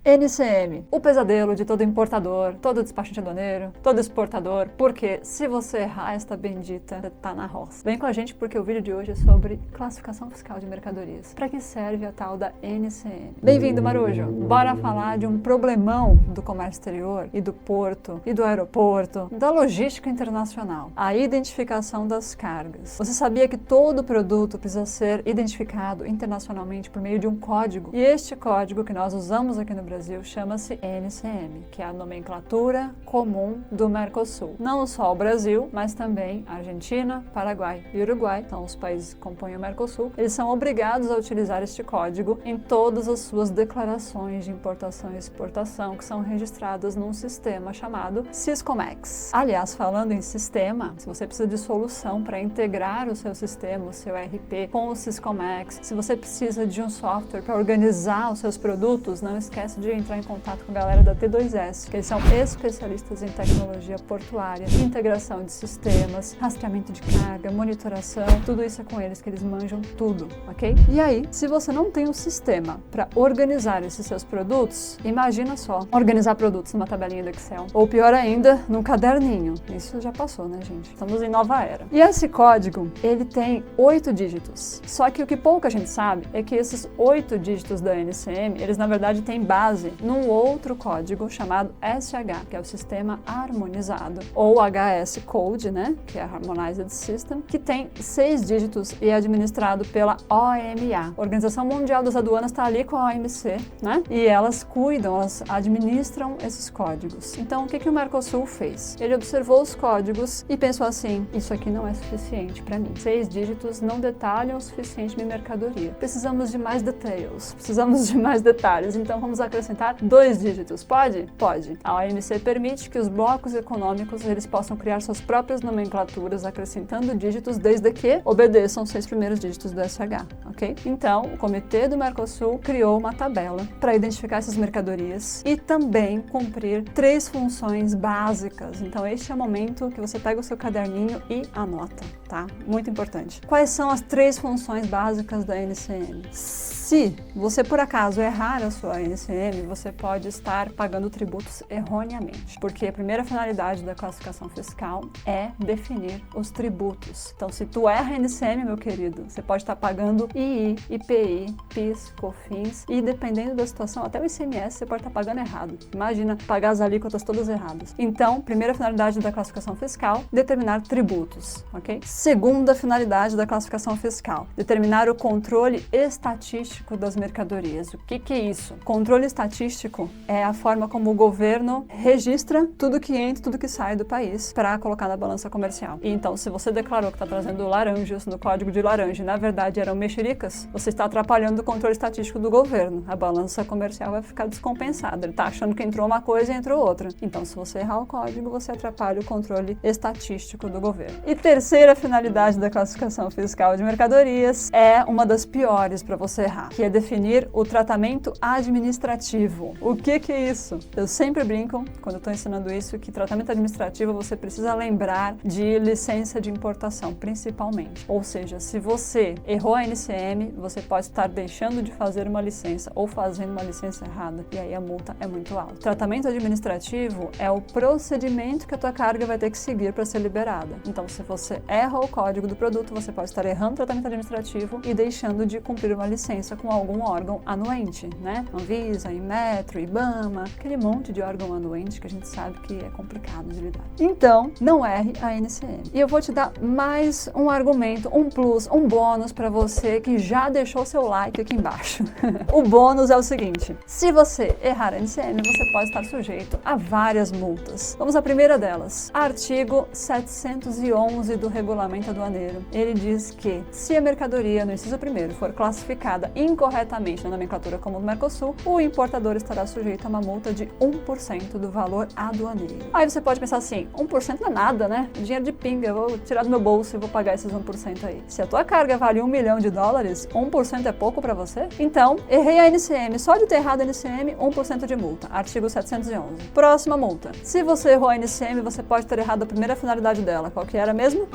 NCM, o pesadelo de todo importador, todo despachante aduaneiro, todo exportador, porque se você errar esta bendita, você tá na roça. Vem com a gente porque o vídeo de hoje é sobre classificação fiscal de mercadorias. Para que serve a tal da NCM? Bem-vindo, Marujo! Bora falar de um problemão do comércio exterior e do porto e do aeroporto, da logística internacional, a identificação das cargas. Você sabia que todo produto precisa ser identificado internacionalmente por meio de um código? E este código que nós usamos aqui no Brasil chama-se NCM, que é a nomenclatura comum do Mercosul. Não só o Brasil, mas também a Argentina, Paraguai e Uruguai, são os países que compõem o Mercosul. Eles são obrigados a utilizar este código em todas as suas declarações de importação e exportação, que são registradas num sistema chamado Syscomex. Aliás, falando em sistema, se você precisa de solução para integrar o seu sistema, o seu ERP com o Syscomex, se você precisa de um software para organizar os seus produtos, não esquece de entrar em contato com a galera da T2S, que eles são especialistas em tecnologia portuária, integração de sistemas, rastreamento de carga, monitoração, tudo isso é com eles que eles manjam tudo, ok? E aí, se você não tem um sistema para organizar esses seus produtos, imagina só, organizar produtos numa tabelinha do Excel, ou pior ainda, num caderninho. Isso já passou, né, gente? Estamos em nova era. E esse código, ele tem 8 dígitos. Só que o que pouca gente sabe é que esses 8 dígitos da NCM, eles na verdade têm base num outro código chamado SH, que é o Sistema Harmonizado, ou HS Code, né, que é Harmonized System, que tem 6 dígitos e é administrado pela OMA. A Organização Mundial das Aduanas está ali com a OMC, né, e elas cuidam, elas administram esses códigos. Então, o que o Mercosul fez? Ele observou os códigos e pensou assim, isso aqui não é suficiente para mim. 6 dígitos não detalham o suficiente minha mercadoria. Precisamos de mais details, precisamos de mais detalhes, então vamos acrescentar 2 dígitos. Pode? Pode. A OMC permite que os blocos econômicos eles possam criar suas próprias nomenclaturas acrescentando dígitos desde que obedeçam os 6 primeiros dígitos do SH, ok? Então, o Comitê do Mercosul criou uma tabela para identificar essas mercadorias e também cumprir 3 funções básicas. Então, este é o momento que você pega o seu caderninho e anota, tá? Muito importante. Quais são as 3 funções básicas da NCM? Se você, por acaso, errar a sua NCM, você pode estar pagando tributos erroneamente, porque a primeira finalidade da classificação fiscal é definir os tributos. Então, se tu erra a NCM, meu querido, você pode estar pagando II, IPI, PIS, COFINS e, dependendo da situação, até o ICMS você pode estar pagando errado. Imagina pagar as alíquotas todas erradas. Então, primeira finalidade da classificação fiscal, determinar tributos, ok? Segunda finalidade da classificação fiscal, determinar o controle estatístico das mercadorias. O que é isso? Controle estatístico é a forma como o governo registra tudo que entra, tudo que sai do país para colocar na balança comercial. E então, se você declarou que está trazendo laranjas no código de laranja e na verdade eram mexericas, você está atrapalhando o controle estatístico do governo. A balança comercial vai ficar descompensada. Ele está achando que entrou uma coisa e entrou outra. Então, se você errar o código, você atrapalha o controle estatístico do governo. E terceira finalidade da classificação fiscal de mercadorias é uma das piores para você errar, que é definir o tratamento administrativo. O que é isso? Eu sempre brinco, quando eu estou ensinando isso, que tratamento administrativo você precisa lembrar de licença de importação, principalmente. Ou seja, se você errou a NCM, você pode estar deixando de fazer uma licença ou fazendo uma licença errada, e aí a multa é muito alta. Tratamento administrativo é o procedimento que a tua carga vai ter que seguir para ser liberada. Então, se você erra o código do produto, você pode estar errando o tratamento administrativo e deixando de cumprir uma licença com algum órgão anuente, né? Anvisa, Inmetro, IBAMA, aquele monte de órgão anuente que a gente sabe que é complicado de lidar. Então, não erre a NCM. E eu vou te dar mais um argumento, um plus, um bônus para você que já deixou seu like aqui embaixo. O bônus é o seguinte: se você errar a NCM, você pode estar sujeito a várias multas. Vamos à primeira delas. Artigo 711 do Regulamento Aduaneiro. Ele diz que se a mercadoria no inciso 1º for classificada incorretamente na nomenclatura comum do Mercosul, o importador estará sujeito a uma multa de 1% do valor aduaneiro. Aí você pode pensar assim, 1% não é nada, né? Dinheiro de pinga, eu vou tirar do meu bolso e vou pagar esses 1% aí. Se a tua carga vale $1 milhão, 1% é pouco para você? Então, errei a NCM, só de ter errado a NCM, 1% de multa. Artigo 711. Próxima multa. Se você errou a NCM, você pode ter errado a primeira finalidade dela. Qual que era mesmo?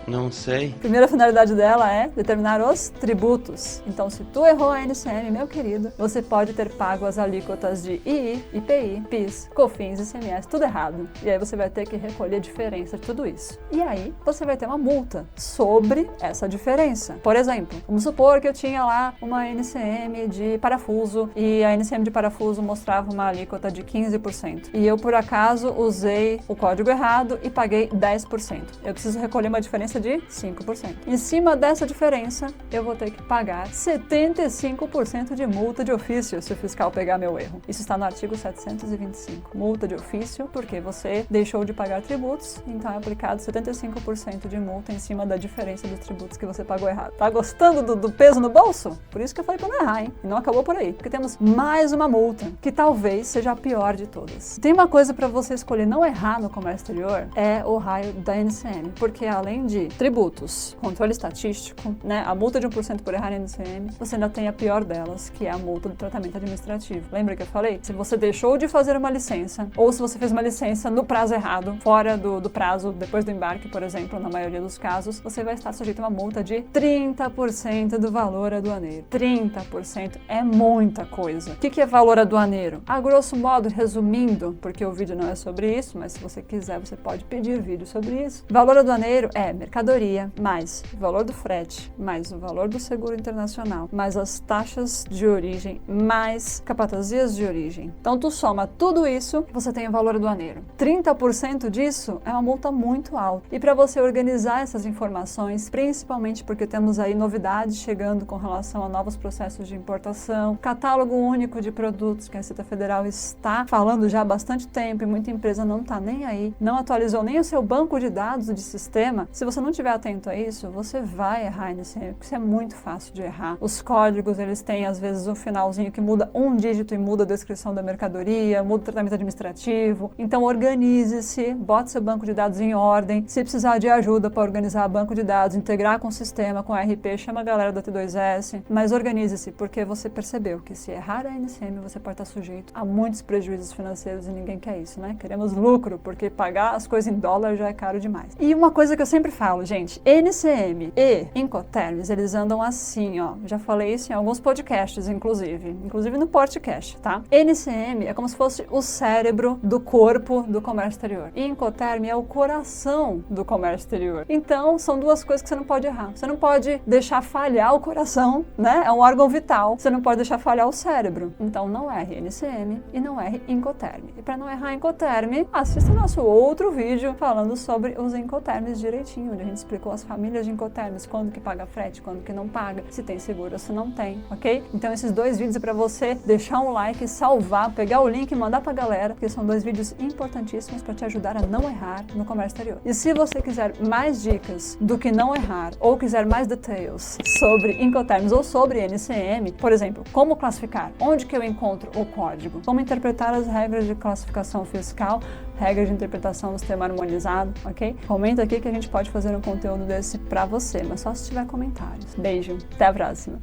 Não sei. A primeira finalidade dela é determinar os tributos. Então, se tu errou a NCM, meu querido, você pode ter pago as alíquotas de II, IPI, PIS, COFINS, ICMS, tudo errado. E aí você vai ter que recolher a diferença de tudo isso. E aí você vai ter uma multa sobre essa diferença. Por exemplo, vamos supor que eu tinha lá uma NCM de parafuso e a NCM de parafuso mostrava uma alíquota de 15%. E eu, por acaso, usei o código errado e paguei 10%. Eu preciso recolher uma diferença de 5%. Em cima dessa diferença, eu vou ter que pagar 75% de multa de ofício se o fiscal pegar meu erro. Isso está no artigo 725. Multa de ofício, porque você deixou de pagar tributos, então é aplicado 75% de multa em cima da diferença dos tributos que você pagou errado. Tá gostando do peso no bolso? Por isso que eu falei pra não errar, hein? E não acabou por aí, porque temos mais uma multa, que talvez seja a pior de todas. Tem uma coisa para você escolher não errar no comércio exterior, é o raio da NCM, porque além de tributos, controle estatístico, né, a multa de 1% por errar na NCM, você ainda tem a pior delas, que é a multa do tratamento administrativo. Lembra que eu falei? Se você deixou de fazer uma licença, ou se você fez uma licença no prazo errado, fora do prazo, depois do embarque, por exemplo, na maioria dos casos, você vai estar sujeito a uma multa de 30% do valor aduaneiro. 30% é muita coisa. O que é valor aduaneiro? A grosso modo, resumindo, porque o vídeo não é sobre isso, mas se você quiser, você pode pedir vídeo sobre isso. Valor aduaneiro é mercadoria, mais o valor do frete, mais o valor do seguro internacional, mais as taxas de origem, mais capatazias de origem. Então, tu soma tudo isso, você tem o valor aduaneiro. 30% disso é uma multa muito alta. E para você organizar essas informações, principalmente porque temos aí novidades chegando com relação a novos processos de importação, catálogo único de produtos que a Receita Federal está falando já há bastante tempo e muita empresa não está nem aí, não atualizou nem o seu banco de dados de sistema. Se você não estiver atento a isso, você vai errar nesse erro, porque isso é muito fácil de errar. Os códigos, eles têm às vezes um finalzinho que muda um dígito e muda a descrição da mercadoria, muda o tratamento administrativo. Então organize-se, bote seu banco de dados em ordem. Se precisar de ajuda para organizar o banco de dados, integrar com o sistema, com o RP, chama a galera da T2S, mas organize-se, porque você percebeu que se errar a NCM, você pode estar sujeito a muitos prejuízos financeiros e ninguém quer isso, né? Queremos lucro, porque pagar as coisas em dólar já é caro demais. E uma coisa que eu sempre falo, gente, NCM e Incoterms, eles andam assim, ó. Já falei isso em alguns podcasts, inclusive no podcast, tá? NCM é como se fosse o cérebro do corpo do comércio exterior. E Incoterm é o coração do comércio exterior. Então, são duas coisas que você não pode errar. Você não pode deixar falhar o coração, né? É um órgão vital. Você não pode deixar falhar o cérebro. Então, não erre NCM e não erre Incoterm. E para não errar Incoterm, assista nosso outro vídeo falando sobre os Incoterms direitinho, onde a gente explicou as famílias de Incoterms, quando que paga frete, quando que não paga, se tem seguro ou se não tem, ok? Então, esses dois vídeos é para você deixar um like, salvar, pegar o link e mandar pra galera, porque são dois vídeos importantíssimos para te ajudar a não errar no comércio exterior. E se você quiser mais dicas do que não errar, ou quiser mais details sobre Incoterms ou sobre NCM, por exemplo, como classificar, onde que eu encontro o código, como interpretar as regras de classificação fiscal, regras de interpretação do sistema harmonizado, ok? Comenta aqui que a gente pode fazer um conteúdo desse pra você, mas só se tiver comentários. Beijo, até a próxima!